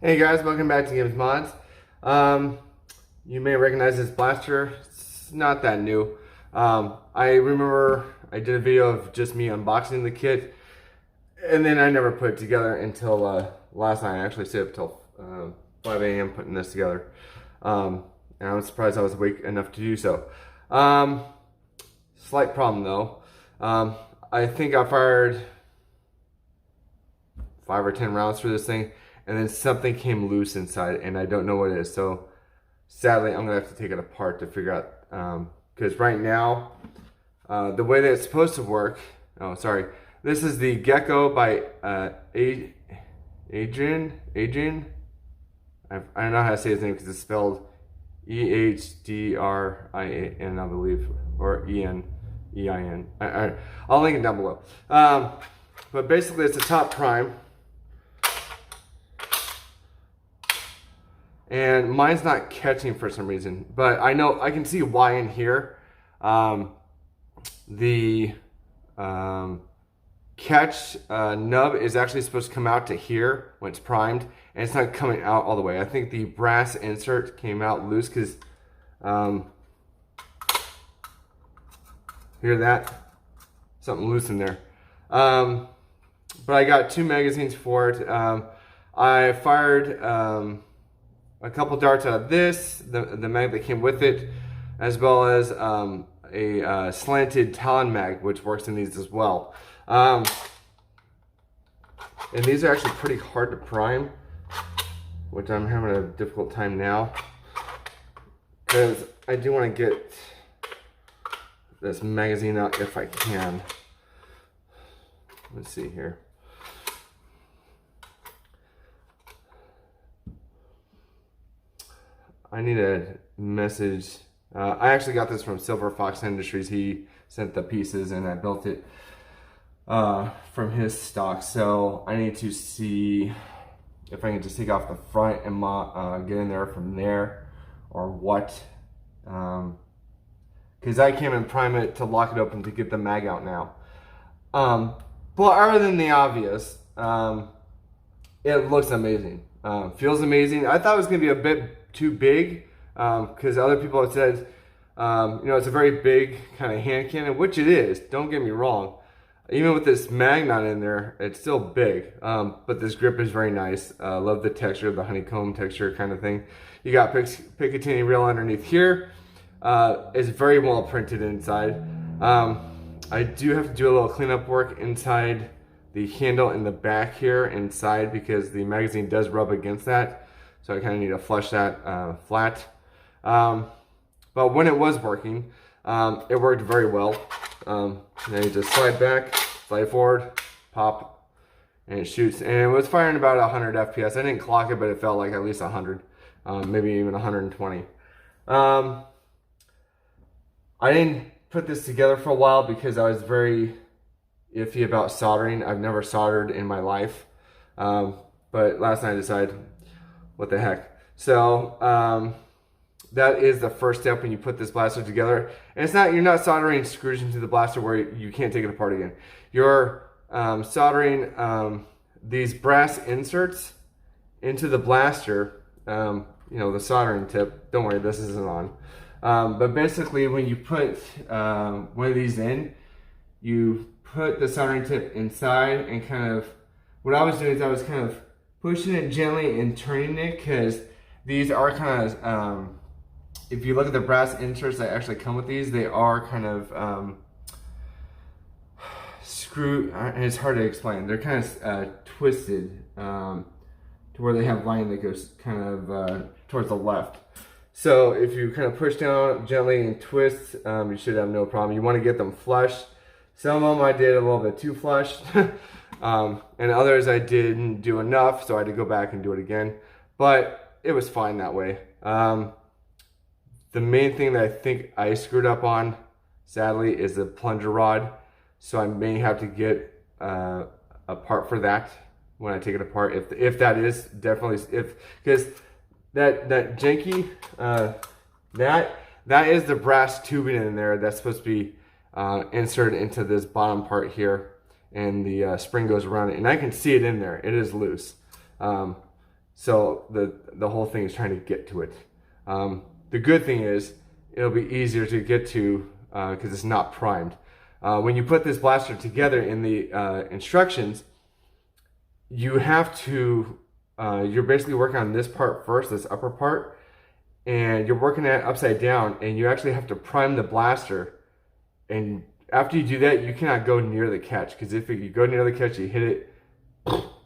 Hey guys, welcome back to Games Mods. You may recognize this blaster. It's not that new. I remember I did a video of just me unboxing the kit, and then I never put it together until last night. I actually stayed up till 5 a.m. putting this together. And I was surprised I was awake enough to do so. Slight problem though. I think I fired 5 or 10 rounds through this thing, and then something came loose inside, and I don't know what it is. So sadly, I'm gonna have to take it apart to figure out, because right now, the way that it's supposed to work, oh sorry, this is the Gecko by Ehdrien. I don't know how to say his name because it's spelled Ehdrien, I believe, or Ein. I'll link it down below. But basically it's a top prime. And mine's not catching for some reason, but I know I can see why in here. The catch nub is actually supposed to come out to here when it's primed, and it's not coming out all the way. I think the brass insert came out loose because, hear that? Something loose in there. But I got 2 magazines for it. I fired a couple darts out of this, the mag that came with it, as well as a slanted Talon mag, which works in these as well. And these are actually pretty hard to prime, which I'm having a difficult time now, because I do want to get this magazine out if I can. Let's see here. I need a message. I actually got this from Silverfoxindustries. He sent the pieces and I built it from his stock. So I need to see if I can just take off the front and get in there from there, or what. Because I came and prime it to lock it open to get the mag out now. But other than the obvious, it looks amazing. Feels amazing. I thought it was going to be a bit too big, because other people have said, it's a very big kind of hand cannon, which it is, don't get me wrong. Even with this mag not in there, it's still big, but this grip is very nice. Love the texture, the honeycomb texture kind of thing. You got Picatinny reel underneath here. It's very well printed inside. I do have to do a little cleanup work inside the handle in the back here inside, because the magazine does rub against that. So I kind of need to flush that flat. But when it was working, it worked very well. Now you just slide back, slide forward, pop, and it shoots. And it was firing about 100 FPS. I didn't clock it, but it felt like at least 100, maybe even 120. I didn't put this together for a while because I was very iffy about soldering. I've never soldered in my life. But last night I decided, what the heck. So that is the first step when you put this blaster together. And it's not, you're not soldering screws into the blaster where you can't take it apart again. You're soldering these brass inserts into the blaster. The soldering tip, don't worry, this isn't on. But basically when you put one of these in, you put the soldering tip inside, and kind of, what I was doing is I was kind of pushing it gently and turning it, because these are kind of, if you look at the brass inserts that actually come with these, they are kind of screwed, and it's hard to explain. They're kind of twisted to where they have line that goes kind of towards the left. So if you kind of push down gently and twist, you should have no problem. You want to get them flush. Some of them I did a little bit too flush. And others I didn't do enough, so I had to go back and do it again. But it was fine that way. The main thing that I think I screwed up on, sadly, is the plunger rod. So I may have to get a part for that when I take it apart. If that is definitely, because that janky, that is the brass tubing in there that's supposed to be inserted into this bottom part here, and the spring goes around it, and I can see it in there. It is loose. So the whole thing is trying to get to it. The good thing is it'll be easier to get to because it's not primed. When you put this blaster together in the instructions, you have to, you're basically working on this part first, this upper part, and you're working it upside down, and you actually have to prime the blaster. And after you do that, you cannot go near the catch, because if you go near the catch, you hit it,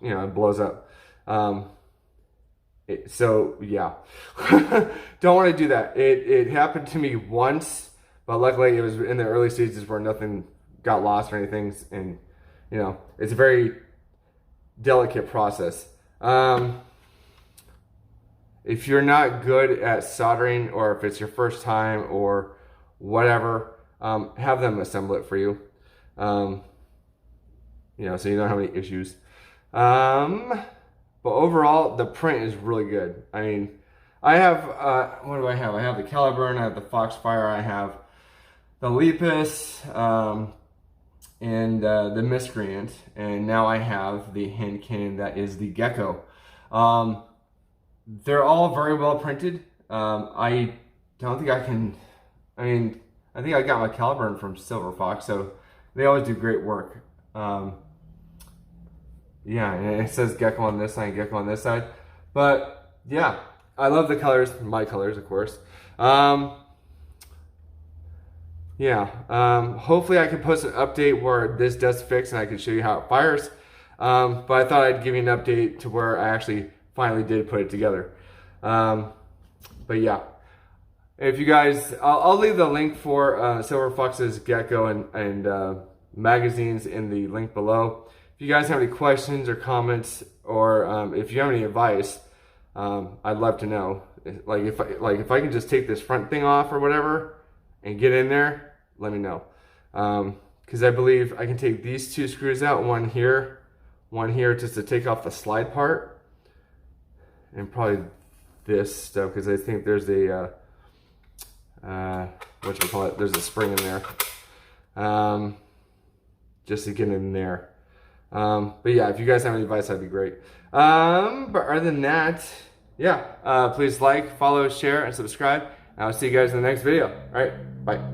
you know, it blows up. So yeah, don't want to do that. It happened to me once, but luckily it was in the early stages where nothing got lost or anything, and you know, it's a very delicate process. If you're not good at soldering, or if it's your first time or whatever, have them assemble it for you. You know, so you don't have any issues. But overall, the print is really good. I mean, I have, what do I have? I have the Caliburn, I have the Foxfire, I have the Lepus, and the Miscreant, and now I have the hand cannon that is the Gecko. They're all very well printed. I don't think I can, I mean, I think I got my Caliburn from Silverfox, so they always do great work. Yeah, and it says Gecko on this side, Gecko on this side. But yeah, I love the colors, my colors, of course. Hopefully I can post an update where this does fix and I can show you how it fires. But I thought I'd give you an update to where I actually finally did put it together. But yeah, if you guys, I'll leave the link for Silverfox's Gecko and magazines in the link below. If you guys have any questions or comments, or if you have any advice, I'd love to know. Like if I can just take this front thing off or whatever and get in there, let me know. Because I believe I can take these two screws out, one here just to take off the slide part, and probably this stuff, because I think there's a whatchamacallit, there's a spring in there, just to get in there. But yeah, if you guys have any advice, that'd be great. But other than that, yeah, please like, follow, share, and subscribe. And I'll see you guys in the next video. All right, bye.